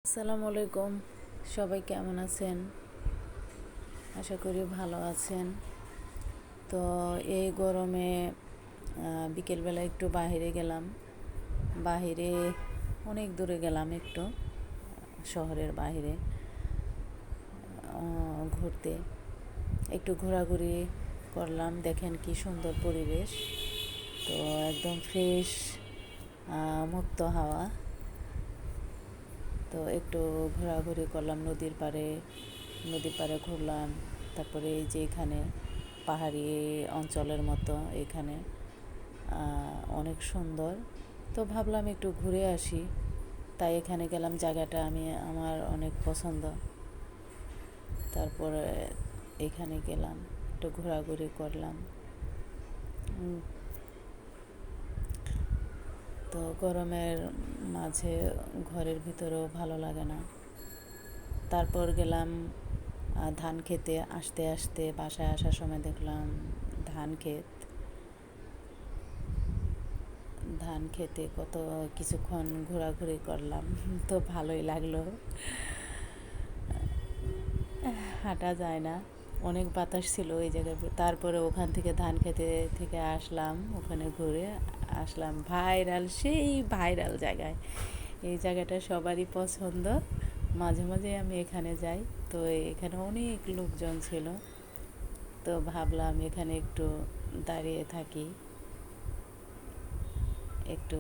আসসালামু আলাইকুম। সবাই কেমন আছেন? আশা করি ভালো আছেন। তো এই গরমে বিকেলবেলা একটু বাইরে গেলাম। বাহিরে অনেক দূরে গেলাম, একটু শহরের বাইরে ঘুরতে। একটু ঘোরাঘুরি করলাম। দেখেন কি সুন্দর পরিবেশ। তো একদম ফ্রেশ মুক্ত হাওয়া। তো একটু ঘোরাঘুরি করলাম নদীর পাড়ে ঘুরলাম। তারপরে এই যে এখানে পাহাড়ি অঞ্চলের মতো এখানে অনেক সুন্দর। তো ভাবলাম একটু ঘুরে আসি, তাই এখানে গেলাম। জায়গাটা আমার অনেক পছন্দ। তারপরে এখানে গেলাম, একটু ঘোরাঘুরি করলাম। তো গরমের মাঝে ঘরের ভিতরেও ভালো লাগে না। তারপর গেলাম ধান খেতে। আসতে আসতে বাসায় আসার সময় দেখলাম ধান খেতে কত কিছুক্ষণ ঘোরাঘুরি করলাম। তো ভালোই লাগলো। হাঁটা যায় না, অনেক বাতাস ছিল এই জায়গায়। তারপরে ওখান থেকে ধান খেতে থেকে আসলাম, ওখানে ঘুরে আসলাম সেই ভাইরাল জায়গায়। এই জায়গাটা সবারই পছন্দ। মাঝে মাঝে আমি এখানে যাই। তো এখানে অনেক লোকজন ছিল। তো ভাবলাম এখানে একটু দাঁড়িয়ে থাকি, একটু